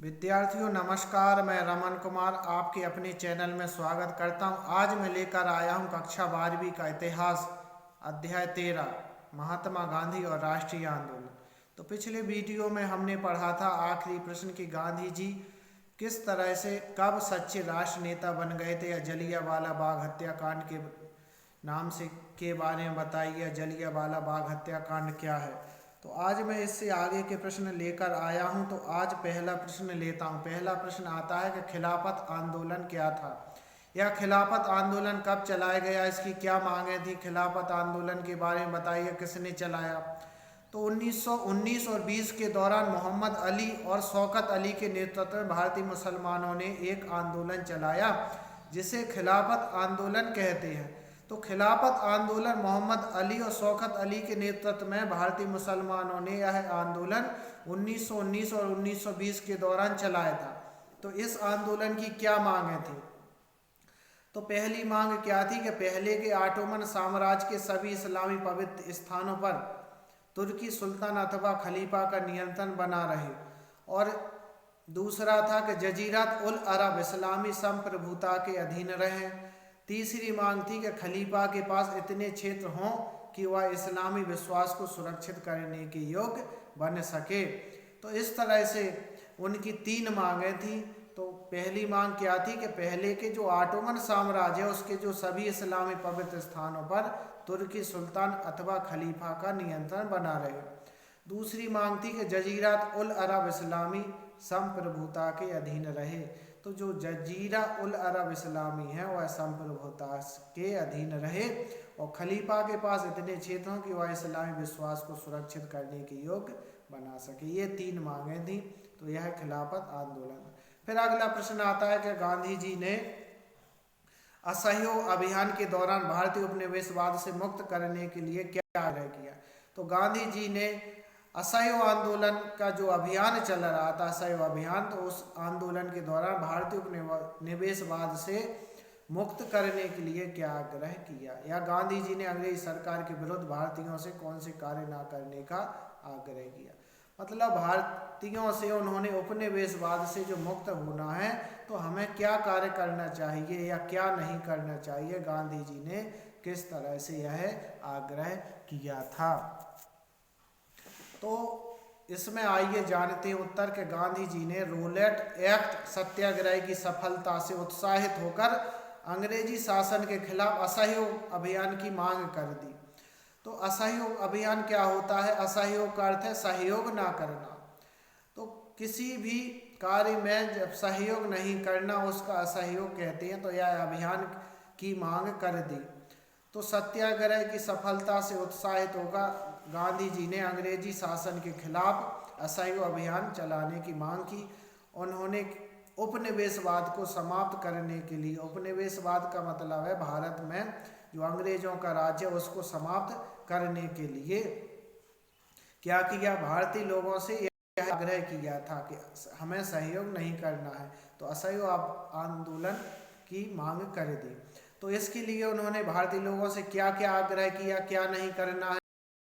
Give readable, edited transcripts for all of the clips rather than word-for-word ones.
विद्यार्थियों नमस्कार, मैं रमन कुमार आपके अपने चैनल में स्वागत करता हूं। आज मैं लेकर आया हूं कक्षा 12वीं का इतिहास अध्याय 13 महात्मा गांधी और राष्ट्रीय आंदोलन। तो पिछले वीडियो में हमने पढ़ा था आखिरी प्रश्न कि गांधी जी किस तरह से कब सच्चे राष्ट्र नेता बन गए थे, या जलियांवाला बाग हत्याकांड के नाम से के बारे में बताइए। जलियांवाला बाग हत्याकांड क्या है? तो आज मैं इससे आगे के प्रश्न लेकर आया हूं। तो आज पहला प्रश्न लेता हूं। पहला प्रश्न आता है कि खिलाफत आंदोलन क्या था, या खिलाफत आंदोलन कब चलाया गया, इसकी क्या मांगे थी। खिलाफत आंदोलन के बारे में बताइए, किसने चलाया। तो 1919 और 20 के दौरान मोहम्मद अली और शौकत अली के नेतृत्व में भारतीय मुसलमानों ने एक आंदोलन चलाया जिसे खिलाफत आंदोलन कहते हैं। तो खिलाफत आंदोलन मोहम्मद अली और शौकत अली के नेतृत्व में भारतीय मुसलमानों ने यह आंदोलन 1919 और 1920 के दौरान चलाया था। तो इस आंदोलन की क्या मांगे थी? तो पहली मांग क्या थी कि पहले के ऑटोमन साम्राज्य के सभी इस्लामी पवित्र स्थानों पर तुर्की सुल्तान अथवा खलीफा का नियंत्रण बना रहे, और दूसरा था कि जजीरत उल अरब इस्लामी संप्रभुता के अधीन रहें। तीसरी मांग थी कि खलीफा के पास इतने क्षेत्र हों कि वह इस्लामी विश्वास को सुरक्षित करने के योग्य बन सके। तो इस तरह से उनकी तीन मांगें थी। तो पहली मांग क्या थी कि पहले के जो ऑटोमन साम्राज्य है उसके जो सभी इस्लामी पवित्र स्थानों पर तुर्की सुल्तान अथवा खलीफा का नियंत्रण बना रहे। दूसरी मांग थी कि जजीरत उल अरब इस्लामी संप्रभुता के अधीन रहे। तो जो जजीरा उल अरब इस्लामी है वह संप्रभुता के अधीन रहे, और खलीफा के पास इतने क्षेत्र हों कि वह इस्लामी विश्वास को सुरक्षित करने के योग्य बना सके। ये तीन मांगें थी। तो यह खिलाफत आंदोलन। फिर अगला प्रश्न आता है कि गांधी जी ने असहयोग अभियान के दौरान भारतीय उपनिवेशवाद से मुक्त करने के लिए क्या आग्रह किया। तो गांधी जी ने असहयोग आंदोलन का जो अभियान चल रहा था, असहयोग अभियान, तो उस आंदोलन के दौरान भारतीय उपनिवेशवाद से मुक्त करने के लिए क्या आग्रह किया, या गांधी जी ने अंग्रेज सरकार के विरुद्ध भारतीयों से कौन से कार्य न करने का आग्रह किया। मतलब भारतीयों से उन्होंने उपनिवेशवाद से जो मुक्त होना है तो हमें क्या कार्य करना चाहिए या क्या नहीं करना चाहिए, गांधी जी ने किस तरह से यह आग्रह किया था। तो इसमें आइए जानते हैं उत्तर के गांधी जी ने रोलेट एक्ट सत्याग्रह की सफलता से उत्साहित होकर अंग्रेजी शासन के खिलाफ असहयोग अभियान की मांग कर दी। तो असहयोग अभियान क्या होता है? असहयोग का अर्थ है सहयोग ना करना। तो किसी भी कार्य में जब सहयोग नहीं करना उसका असहयोग कहते हैं। तो यह अभियान की मांग कर दी। तो सत्याग्रह की सफलता से उत्साहित होकर गांधी जी ने अंग्रेजी शासन के खिलाफ असहयोग अभियान चलाने की मांग की। उन्होंने उपनिवेशवाद को समाप्त करने के लिए, उपनिवेशवाद का मतलब है भारत में जो अंग्रेजों का राज्य है उसको समाप्त करने के लिए क्या किया? भारतीय लोगों से यह आग्रह किया था कि हमें सहयोग नहीं करना है। तो असहयोग आंदोलन की मांग कर दी। तो इसके लिए उन्होंने भारतीय लोगों से क्या क्या आग्रह किया, क्या नहीं करना है,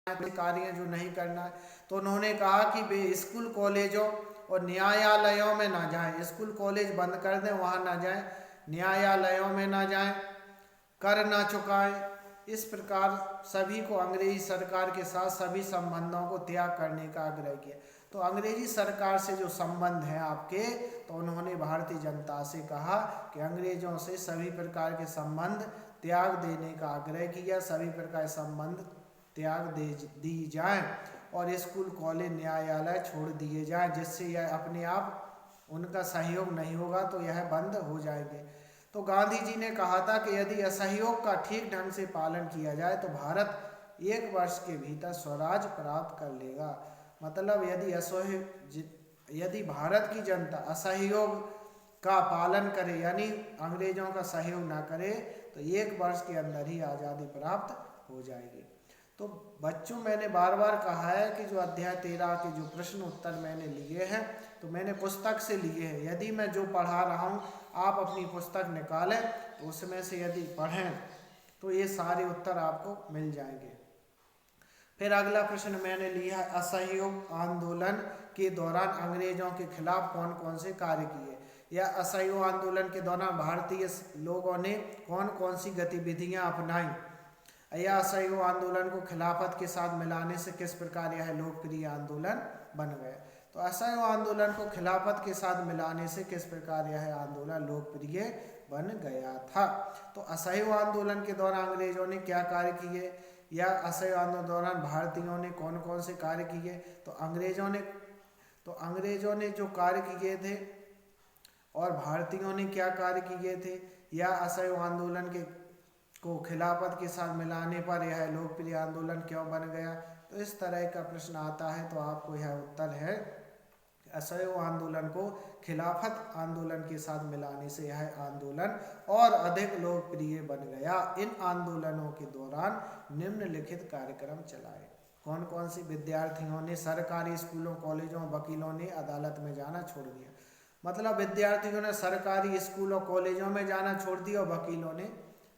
कार्य जो नहीं करना है। तो उन्होंने कहा कि वे स्कूल कॉलेजों और न्यायालयों में ना जाएं, स्कूल कॉलेज बंद कर दें, वहाँ ना जाएं, न्यायालयों में ना जाएं, कर ना चुकाएं। इस प्रकार सभी को अंग्रेजी सरकार के साथ सभी संबंधों को त्याग करने का आग्रह किया। तो अंग्रेजी सरकार से जो संबंध है आपके, तो उन्होंने भारतीय जनता से कहा कि अंग्रेजों से सभी प्रकार के संबंध त्याग देने का आग्रह किया, सभी प्रकार के संबंध त्याग दी जाए और स्कूल कॉलेज न्यायालय छोड़ दिए जाएं, जिससे यह अपने आप उनका सहयोग नहीं होगा तो यह बंद हो जाएंगे। तो गांधी जी ने कहा था कि यदि असहयोग का ठीक ढंग से पालन किया जाए तो भारत 1 वर्ष के भीतर स्वराज प्राप्त कर लेगा। मतलब यदि भारत की जनता असहयोग का पालन करे, यानी अंग्रेजों का सहयोग ना करे, तो 1 वर्ष के अंदर ही आज़ादी प्राप्त हो जाएगी। तो बच्चों, मैंने बार बार कहा है कि जो अध्याय 13 के जो प्रश्न उत्तर मैंने लिए हैं तो मैंने पुस्तक से लिए हैं। यदि मैं जो पढ़ा रहा हूँ आप अपनी पुस्तक निकालें तो उसमें से यदि पढ़ें तो ये सारे उत्तर आपको मिल जाएंगे। फिर अगला प्रश्न मैंने लिया है, असहयोग आंदोलन के दौरान अंग्रेजों के खिलाफ कौन कौन से कार्य किए, या असहयोग आंदोलन के दौरान भारतीय लोगों ने कौन कौन सी गतिविधियां अपनाई, या असहयोग आंदोलन को खिलाफत के साथ मिलाने से किस प्रकार यह लोकप्रिय आंदोलन बन गया। तो असहयोग आंदोलन को खिलाफत के साथ मिलाने से किस प्रकार यह आंदोलन लोकप्रिय बन गया था। तो असहयोग आंदोलन के दौरान अंग्रेजों ने क्या कार्य किए, या असहयोग आंदोलन के दौरान भारतीयों ने कौन कौन से कार्य किए। तो अंग्रेजों ने जो कार्य किए थे और भारतीयों ने क्या कार्य किए थे, या असहयोग आंदोलन को खिलाफत के साथ मिलाने पर यह लोकप्रिय आंदोलन क्यों बन गया। तो इस तरह का प्रश्न आता है तो आपको यह उत्तर है, असहयोग आंदोलन को खिलाफत आंदोलन के साथ मिलाने से यह आंदोलन और अधिक लोकप्रिय बन गया। इन आंदोलनों के दौरान निम्नलिखित कार्यक्रम चलाए। कौन कौन से विद्यार्थियों ने सरकारी स्कूलों, कॉलेजों, वकीलों ने अदालत में जाना छोड़ दिया। मतलब विद्यार्थियों ने सरकारी स्कूलों, कॉलेजों में जाना छोड़ दिया और वकीलों ने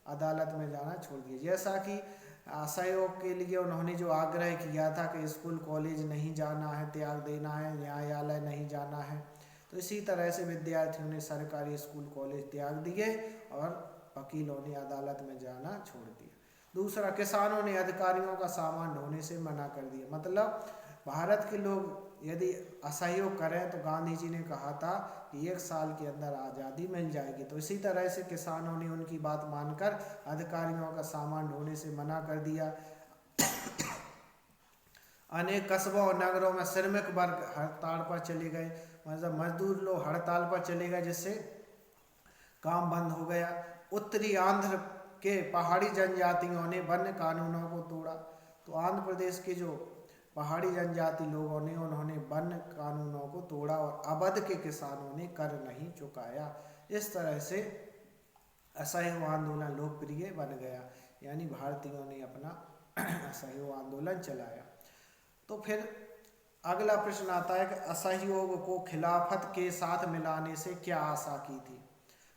अदालत में जाना छोड़ दिया। जैसा कि असहयोग के लिए उन्होंने जो आग्रह किया था कि स्कूल कॉलेज नहीं जाना है, त्याग देना है, न्यायालय नहीं जाना है, तो इसी तरह से विद्यार्थियों ने सरकारी स्कूल कॉलेज त्याग दिए और वकीलों ने अदालत में जाना छोड़ दिया। दूसरा, किसानों ने अधिकारियों का सामान ढोने से मना कर दिया। मतलब भारत के लोग यदि असहयोग करें तो गांधी जी ने कहा था कि 1 साल के अंदर आज़ादी मिल जाएगी। तो इसी तरह से किसानों ने उनकी बात मानकर अधिकारियों का सामान ढोने से मना कर दिया। अनेक कस्बों और नगरों में श्रमिक वर्ग हड़ताल पर चले गए, मतलब मजदूर लोग हड़ताल पर चले गए, जिससे काम बंद हो गया। उत्तरी आंध्र के पहाड़ी जनजातियों ने वन कानूनों को तोड़ा। तो आंध्र प्रदेश के जो पहाड़ी जनजाति लोगों ने, उन्होंने वन कानूनों को तोड़ा और अवध के किसानों ने कर नहीं चुकाया। इस तरह से असहयोग आंदोलन लोकप्रिय बन गया, यानी भारतीयों ने अपना असहयोग आंदोलन चलाया। तो फिर अगला प्रश्न आता है कि असहयोग को खिलाफत के साथ मिलाने से क्या आशा की थी।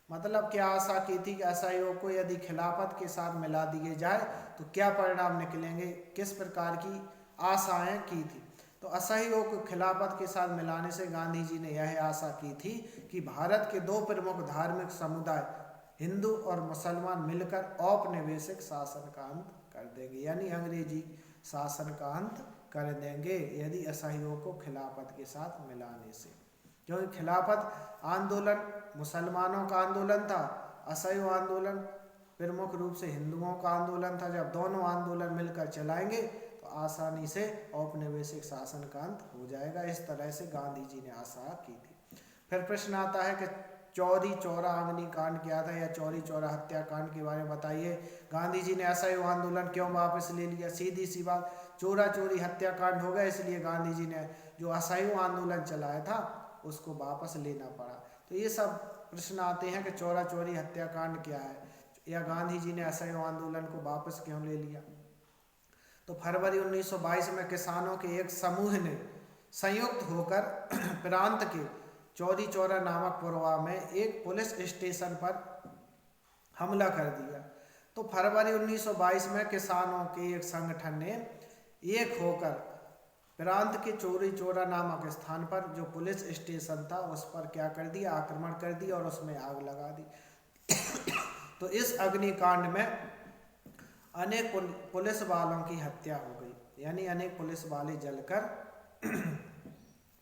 मतलब क्या आशा की थी कि असहयोग को यदि खिलाफत के साथ मिला दिए जाए तो क्या परिणाम निकलेंगे, किस प्रकार की आशाएं की थी। तो असहयोग को खिलाफत के साथ मिलाने से गांधी जी ने यह आशा की थी कि भारत के 2 प्रमुख धार्मिक समुदाय हिंदू और मुसलमान मिलकर औपनिवेशिक शासन का अंत कर देंगे, यानी अंग्रेजी शासन का अंत कर देंगे यदि असहयोग को खिलाफत के साथ मिलाने से। क्योंकि खिलाफत आंदोलन मुसलमानों का आंदोलन था, असहयोग आंदोलन प्रमुख रूप से हिंदुओं का आंदोलन था। जब दोनों आंदोलन मिलकर चलाएंगे तो आसानी से औपनिवेशिक शासन का अंत हो जाएगा। इस तरह से गांधी जी ने आशा की थी। फिर प्रश्न आता है कि चौरी चौरा अग्निकांड क्या था, या चौरी चौरा हत्याकांड के बारे में बताइए। गांधी जी ने असहयोग आंदोलन क्यों वापस ले लिया। सीधी सी बात, चोरा चोरी हत्याकांड हो गया, इसलिए गांधी जी ने जो असहयोग आंदोलन चलाया था उसको वापस लेना पड़ा। तो ये सब प्रश्न आते हैं कि चोरा चोरी हत्याकांड क्या है, या गांधी जी ने असहयोग आंदोलन को वापस क्यों ले लिया। तो फरवरी 1922 में किसानों के एक समूह ने संयुक्त होकर प्रांत के चौरी चौरा नामक पुरवा में एक पुलिस स्टेशन पर हमला कर दिया। तो फरवरी 1922 में किसानों के एक संगठन ने एक होकर प्रांत के चौरी चौरा नामक स्थान पर जो पुलिस स्टेशन था उस पर क्या कर दिया, आक्रमण कर दिया और उसमें आग लगा दी। तो इस अग्निकांड में अनेक पुलिस वालों की हत्या हो गई, यानी अनेक पुलिस वाले जलकर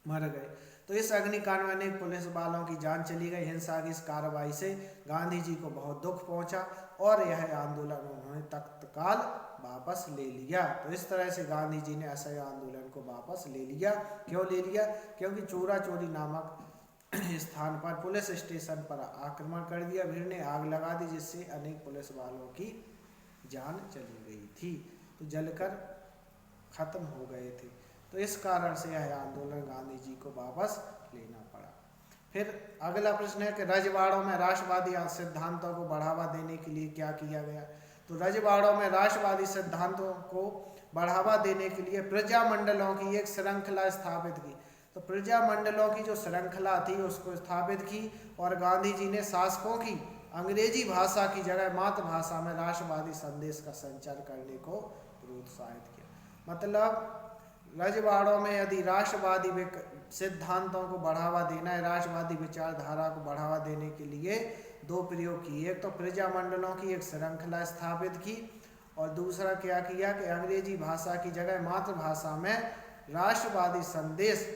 मर गए। तो इस अग्निकांड में अनेक पुलिस वालों की जान चली गई। हिंसा की इस कार्रवाई से गांधी जी को बहुत दुख पहुंचा और यह आंदोलन उन्होंने तत्काल वापस ले लिया। तो इस तरह से गांधी जी ने असहयोग आंदोलन को वापस ले लिया। क्यों ले लिया, क्योंकि चोरा चोरी नामक स्थान पर पुलिस स्टेशन पर आक्रमण कर दिया, भीड़ ने आग लगा दी, जिससे अनेक पुलिस वालों की जान चली गई थी, तो जलकर खत्म हो गए थे। तो इस कारण से यह आंदोलन गांधी जी को वापस लेना पड़ा। फिर अगला प्रश्न है कि रजवाड़ों में राष्ट्रवादी सिद्धांतों को बढ़ावा देने के लिए क्या किया गया। तो रजवाड़ों में राष्ट्रवादी सिद्धांतों को बढ़ावा देने के लिए प्रजा मंडलों की एक श्रृंखला स्थापित की। तो प्रजा मंडलों की जो श्रृंखला थी उसको स्थापित की और गांधी जी ने शासकों की अंग्रेजी भाषा की जगह मातृभाषा में राष्ट्रवादी संदेश का संचार करने को प्रोत्साहित किया। मतलब रजवाड़ों में यदि राष्ट्रवादी सिद्धांतों को बढ़ावा देना है, राष्ट्रवादी विचारधारा को बढ़ावा देने के लिए दो प्रयोग किए। एक तो प्रजामंडलों की एक श्रृंखला स्थापित की और दूसरा क्या किया कि अंग्रेजी भाषा की जगह मातृभाषा में राष्ट्रवादी संदेश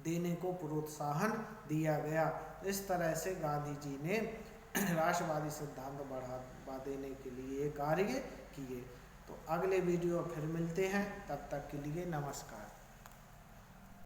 देने को प्रोत्साहन दिया गया। इस तरह से गांधी जी ने राष्ट्रवादी सिद्धांत बढ़ावा देने के लिए कार्य किए। तो अगले वीडियो फिर मिलते हैं, तब तक के लिए नमस्कार।